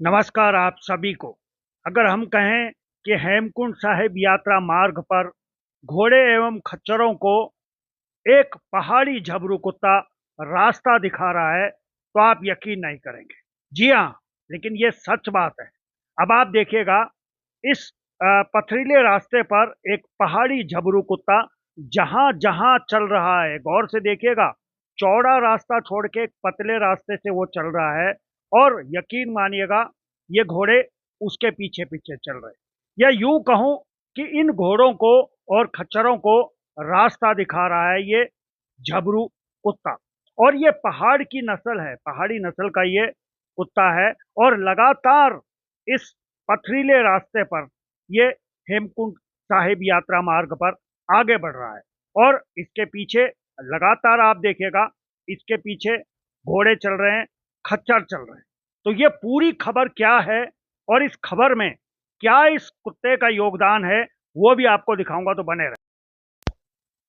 नमस्कार आप सभी को। अगर हम कहें कि हेमकुंड साहिब यात्रा मार्ग पर घोड़े एवं खच्चरों को एक पहाड़ी झबरू कुत्ता रास्ता दिखा रहा है तो आप यकीन नहीं करेंगे। जी हाँ, लेकिन ये सच बात है। अब आप देखिएगा, इस पथरीले रास्ते पर एक पहाड़ी झबरू कुत्ता जहां जहां चल रहा है, गौर से देखिएगा। चौड़ा रास्ता छोड़ के एक पतले रास्ते से वो चल रहा है और यकीन मानिएगा, ये घोड़े उसके पीछे पीछे चल रहे हैं। या यूं कहूं कि इन घोड़ों को और खच्चरों को रास्ता दिखा रहा है ये झबरू कुत्ता। और ये पहाड़ की नस्ल है, पहाड़ी नस्ल का ये कुत्ता है और लगातार इस पथरीले रास्ते पर ये हेमकुंड साहिब यात्रा मार्ग पर आगे बढ़ रहा है। और इसके पीछे लगातार आप देखिएगा, इसके पीछे घोड़े चल रहे हैं, खच्चर चल रहे हैं। तो ये पूरी खबर क्या है और इस खबर में क्या इस कुत्ते का योगदान है, वो भी आपको दिखाऊंगा, तो बने रहे।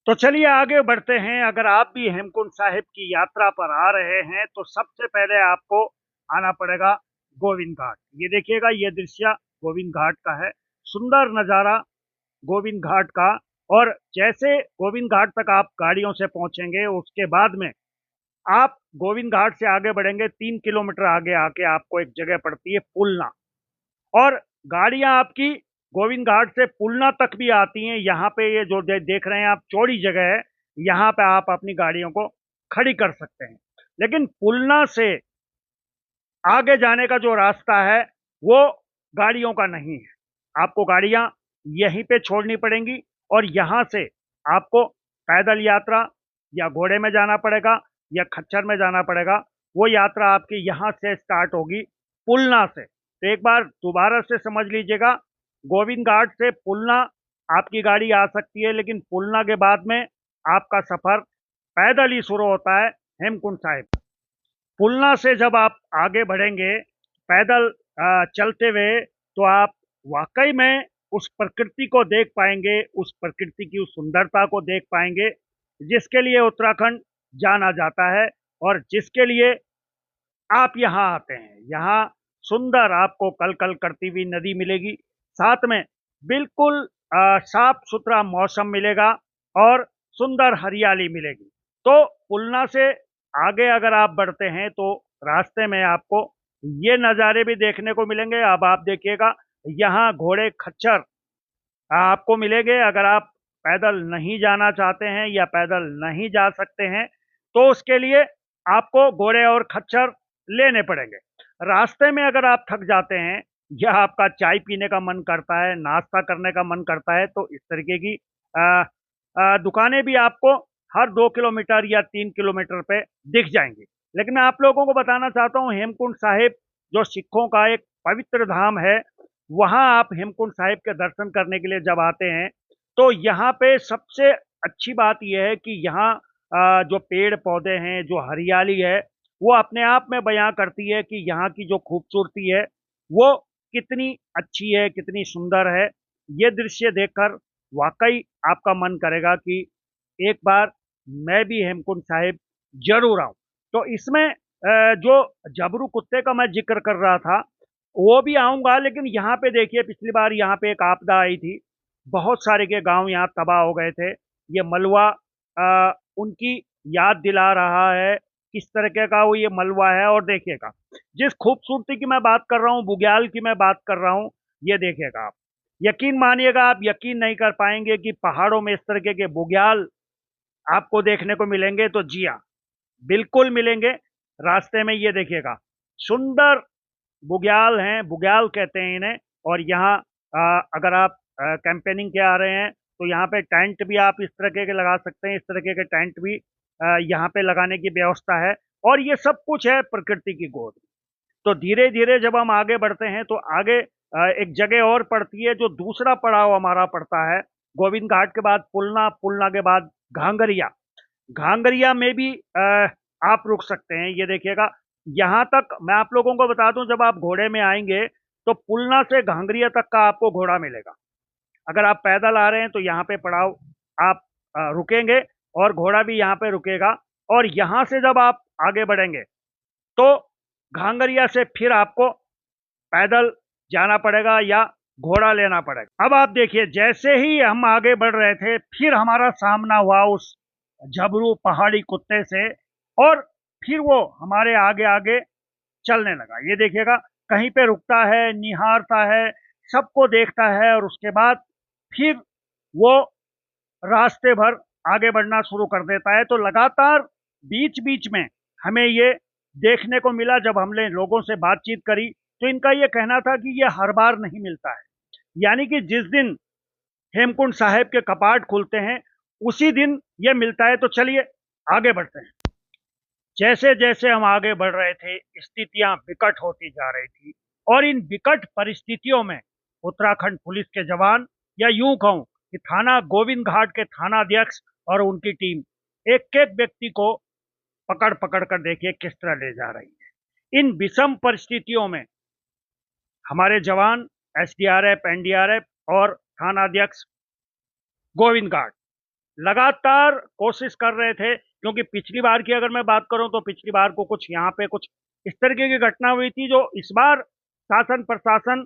तो चलिए आगे बढ़ते हैं। अगर आप भी हेमकुंड साहिब की यात्रा पर आ रहे हैं तो सबसे पहले आपको आना पड़ेगा गोविंद घाट। ये देखिएगा, ये दृश्य गोविंद घाट का है। सुंदर नज़ारा गोविंद घाट का। और जैसे गोविंद घाट तक आप गाड़ियों से पहुंचेंगे, उसके बाद में आप गोविंद घाट से आगे बढ़ेंगे, 3 किलोमीटर आगे आके आपको एक जगह पड़ती है पुलना। और गाड़ियां आपकी गोविंद घाट से पुलना तक भी आती हैं। यहाँ पे ये जो देख रहे हैं आप, चौड़ी जगह है, यहाँ पे आप अपनी गाड़ियों को खड़ी कर सकते हैं। लेकिन पुलना से आगे जाने का जो रास्ता है वो गाड़ियों का नहीं है। आपको गाड़ियां यहीं पे छोड़नी पड़ेंगी और यहाँ से आपको पैदल यात्रा या घोड़े में जाना पड़ेगा या खच्चर में जाना पड़ेगा। वो यात्रा आपकी यहाँ से स्टार्ट होगी, पुलना से। तो एक बार दोबारा से समझ लीजिएगा, गोविंद घाट से पुलना आपकी गाड़ी आ सकती है, लेकिन पुलना के बाद में आपका सफर पैदल ही शुरू होता है हेमकुंड साहिब। पुलना से जब आप आगे बढ़ेंगे पैदल चलते हुए, तो आप वाकई में उस प्रकृति को देख पाएंगे, उस प्रकृति की उस सुंदरता को देख पाएंगे जिसके लिए उत्तराखंड जाना जाता है और जिसके लिए आप यहाँ आते हैं। यहाँ सुंदर आपको कल कल करती हुई नदी मिलेगी, साथ में बिल्कुल साफ सुथरा मौसम मिलेगा और सुंदर हरियाली मिलेगी। तो पुलना से आगे अगर आप बढ़ते हैं तो रास्ते में आपको ये नज़ारे भी देखने को मिलेंगे। अब आप देखिएगा, यहाँ घोड़े खच्चर आपको मिलेंगे। अगर आप पैदल नहीं जाना चाहते हैं या पैदल नहीं जा सकते हैं तो उसके लिए आपको घोड़े और खच्चर लेने पड़ेंगे। रास्ते में अगर आप थक जाते हैं या आपका चाय पीने का मन करता है, नाश्ता करने का मन करता है, तो इस तरीके की दुकानें भी आपको हर 2 किलोमीटर या 3 किलोमीटर पे दिख जाएंगी। लेकिन मैं आप लोगों को बताना चाहता हूँ, हेमकुंड साहिब जो सिखों का एक पवित्र धाम है, वहाँ आप हेमकुंड साहिब के दर्शन करने के लिए जब आते हैं तो यहाँ पे सबसे अच्छी बात यह है कि यहाँ जो पेड़ पौधे हैं, जो हरियाली है, वो अपने आप में बयां करती है कि यहाँ की जो खूबसूरती है वो कितनी अच्छी है, कितनी सुंदर है। ये दृश्य देखकर वाकई आपका मन करेगा कि एक बार मैं भी हेमकुंड साहिब जरूर आऊं। तो इसमें जो जबरू कुत्ते का मैं जिक्र कर रहा था वो भी आऊंगा, लेकिन यहाँ पे देखिए, पिछली बार यहाँ पे एक आपदा आई थी, बहुत सारे के गांव यहाँ तबाह हो गए थे। ये मलबा उनकी याद दिला रहा है किस तरीके का वो ये मलबा है। और देखिएगा, जिस खूबसूरती की मैं बात कर रहा हूँ, बुग्याल की मैं बात कर रहा हूँ, ये देखिएगा आप, यकीन मानिएगा, आप यकीन नहीं कर पाएंगे कि पहाड़ों में इस तरीके के बुग्याल आपको देखने को मिलेंगे। तो जी हाँ, बिल्कुल मिलेंगे। रास्ते में ये देखिएगा, सुंदर बुग्याल हैं, बुग्याल कहते हैं इन्हें। और यहाँ अगर आप कैंपेनिंग के आ रहे हैं तो यहाँ पे टेंट भी आप इस तरह के लगा सकते हैं। इस तरह के टेंट भी यहाँ पे लगाने की व्यवस्था है और ये सब कुछ है प्रकृति की गोद। तो धीरे धीरे जब हम आगे बढ़ते हैं तो आगे एक जगह और पड़ती है, जो दूसरा पड़ाव हमारा पड़ता है गोविंद घाट के बाद पुलना, पुलना के बाद घांगरिया। घांगरिया में भी आप रुक सकते हैं। ये देखिएगा, यहाँ तक मैं आप लोगों को बता दूं, जब आप घोड़े में आएंगे तो पुलना से घांगरिया तक का आपको घोड़ा मिलेगा। अगर आप पैदल आ रहे हैं तो यहाँ पे पड़ाव आप रुकेंगे और घोड़ा भी यहाँ पे रुकेगा। और यहाँ से जब आप आगे बढ़ेंगे तो घांगरिया से फिर आपको पैदल जाना पड़ेगा या घोड़ा लेना पड़ेगा। अब आप देखिए, जैसे ही हम आगे बढ़ रहे थे, फिर हमारा सामना हुआ उस झबरू पहाड़ी कुत्ते से, और फिर वो हमारे आगे आगे चलने लगा। ये देखिएगा, कहीं पे रुकता है, निहारता है, सबको देखता है, और उसके बाद फिर वो रास्ते भर आगे बढ़ना शुरू कर देता है। तो लगातार बीच बीच में हमें ये देखने को मिला। जब हमने लोगों से बातचीत करी तो इनका ये कहना था कि ये हर बार नहीं मिलता है, यानी कि जिस दिन हेमकुंड साहिब के कपाट खुलते हैं उसी दिन ये मिलता है। तो चलिए आगे बढ़ते हैं। जैसे जैसे हम आगे बढ़ रहे थे, स्थितियां विकट होती जा रही थी, और इन विकट परिस्थितियों में उत्तराखंड पुलिस के जवान, या यूं कहूं कि थाना गोविंद घाट के थानाध्यक्ष और उनकी टीम एक एक व्यक्ति को पकड़ पकड़ कर देखिए किस तरह ले जा रही है। इन विषम परिस्थितियों में हमारे जवान, एसडीआरएफ, एनडीआरएफ और थानाध्यक्ष गोविंद घाट लगातार कोशिश कर रहे थे। क्योंकि पिछली बार की अगर मैं बात करूं तो पिछली बार को कुछ यहाँ पे कुछ इस तरीके की घटना हुई थी, जो इस बार शासन प्रशासन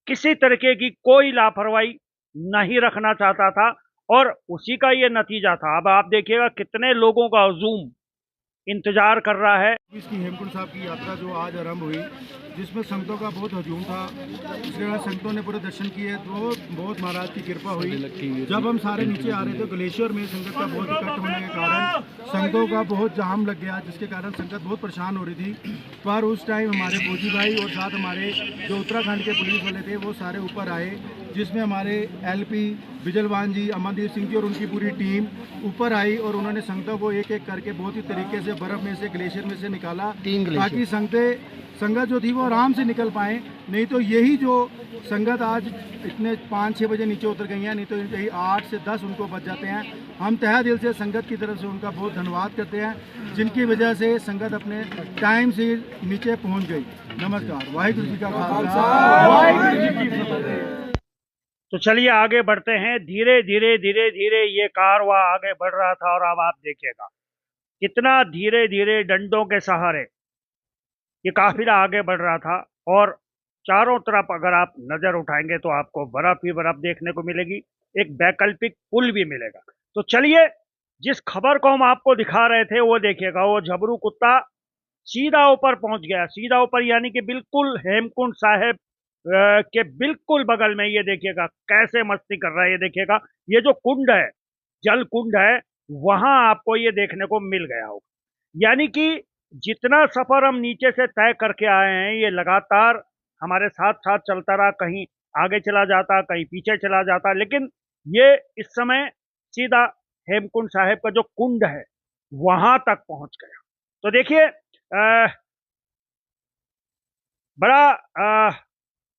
किसी तरीके की कोई लापरवाही नहीं रखना चाहता था, और उसी का ये नतीजा था। अब आप देखिएगा कितने लोगों का हुजूम इंतजार कर रहा है। इसकी हेमकुंड साहब की यात्रा जो आज आरंभ हुई, जिसमें संतों का बहुत हजूम था, इसके बाद संतों ने पूरे दर्शन किए तो बहुत महाराज की कृपा हुई। जब हम सारे नीचे आ रहे थे ग्लेशियर में संगत का बहुत इकट्ठ होने के कारण संतों का बहुत जाम लग गया, जिसके कारण संगत बहुत परेशान हो रही थी। पर उस टाइम हमारे फौजी भाई और साथ हमारे जो उत्तराखंड के पुलिस वाले थे वो सारे ऊपर आए, जिसमें हमारे एलपी बिजलवान जी, अमनदीप सिंह जी और उनकी पूरी टीम ऊपर आई, और उन्होंने संगतों को एक एक करके बहुत ही तरीके से बर्फ में से, ग्लेशियर में से निकाला, ताकि संगत जो थी वो आराम से निकल पाए। नहीं तो यही जो संगत आज इतने 5-6 बजे नीचे उतर गई हैं, नहीं तो यही 8 से 10 उनको बच जाते हैं। हम तहे दिल से संगत की तरफ से उनका बहुत धन्यवाद करते हैं, जिनकी वजह से संगत अपने टाइम से नीचे पहुंच गई। नमस्कार। वाहिगुरु जी का खालसा, वाहिगुरु जी की फतेह। तो चलिए आगे बढ़ते हैं। धीरे धीरे धीरे धीरे ये कारवां आगे बढ़ रहा था, और अब आप देखिएगा कितना धीरे धीरे डंडों के सहारे ये काफिला आगे बढ़ रहा था, और चारों तरफ अगर आप नजर उठाएंगे तो आपको बर्फ ही बर्फ देखने को मिलेगी। एक वैकल्पिक पुल भी मिलेगा। तो चलिए, जिस खबर को हम आपको दिखा रहे थे वो देखिएगा। वो झबरू कुत्ता सीधा ऊपर पहुंच गया, सीधा ऊपर, यानी कि बिल्कुल हेमकुंड साहिब के बिल्कुल बगल में। ये देखिएगा कैसे मस्ती कर रहा है। ये देखिएगा, ये जो कुंड है, जल कुंड है, वहां आपको ये देखने को मिल गया होगा। यानी कि जितना सफर हम नीचे से तय करके आए हैं, ये लगातार हमारे साथ साथ चलता रहा। कहीं आगे चला जाता, कहीं पीछे चला जाता, लेकिन ये इस समय सीधा हेमकुंड साहिब का जो कुंड है वहां तक पहुंच गया। तो देखिए, बड़ा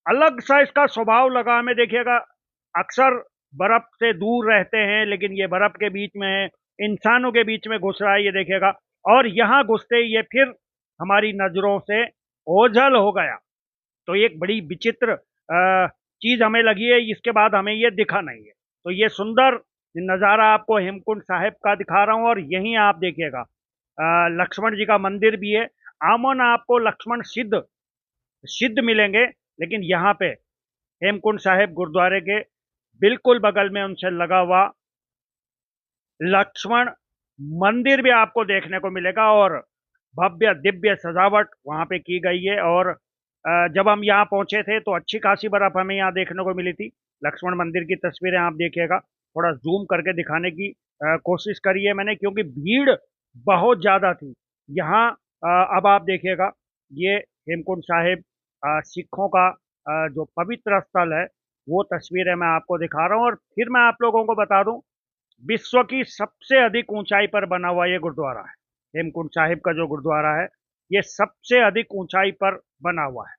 अलग सा इसका स्वभाव लगा हमें। देखिएगा, अक्सर बर्फ से दूर रहते हैं, लेकिन ये बर्फ के बीच में है, इंसानों के बीच में घुस रहा है। ये देखिएगा, और यहाँ घुसते ही ये फिर हमारी नजरों से ओझल हो गया। तो एक बड़ी विचित्र चीज हमें लगी है। इसके बाद हमें ये दिखा नहीं है। तो ये सुंदर नज़ारा आपको हेमकुंड साहिब का दिखा रहा हूँ, और यहीं आप देखिएगा लक्ष्मण जी का मंदिर भी है। आमन आपको लक्ष्मण सिद्ध सिद्ध मिलेंगे, लेकिन यहाँ पे हेमकुंड साहिब गुरुद्वारे के बिल्कुल बगल में उनसे लगा हुआ लक्ष्मण मंदिर भी आपको देखने को मिलेगा, और भव्य दिव्य सजावट वहां पे की गई है। और जब हम यहाँ पहुंचे थे तो अच्छी खासी बर्फ हमें यहाँ देखने को मिली थी। लक्ष्मण मंदिर की तस्वीरें आप देखिएगा, थोड़ा जूम करके दिखाने की कोशिश करी है मैंने, क्योंकि भीड़ बहुत ज्यादा थी यहाँ। अब आप देखिएगा, ये हेमकुंड साहिब सिखों का जो पवित्र स्थल है, वो तस्वीरें मैं आपको दिखा रहा हूँ। और फिर मैं आप लोगों को बता दूं, विश्व की सबसे अधिक ऊंचाई पर बना हुआ ये गुरुद्वारा है। हेमकुंड साहिब का जो गुरुद्वारा है, ये सबसे अधिक ऊंचाई पर बना हुआ है।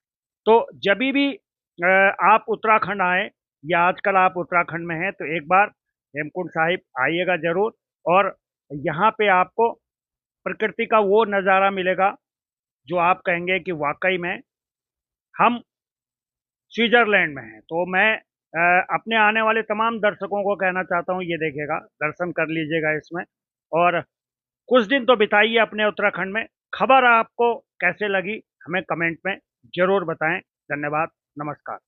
तो जब भी आप उत्तराखंड आए, या आजकल आप उत्तराखंड में हैं, तो एक बार हेमकुंड साहिब आइएगा जरूर। और यहाँ पे आपको प्रकृति का वो नज़ारा मिलेगा जो आप कहेंगे कि वाकई में हम स्विट्जरलैंड में हैं। तो मैं अपने आने वाले तमाम दर्शकों को कहना चाहता हूँ, ये देखिएगा, दर्शन कर लीजिएगा इसमें, और कुछ दिन तो बिताइए अपने उत्तराखंड में। खबर आपको कैसे लगी हमें कमेंट में जरूर बताएं। धन्यवाद, नमस्कार।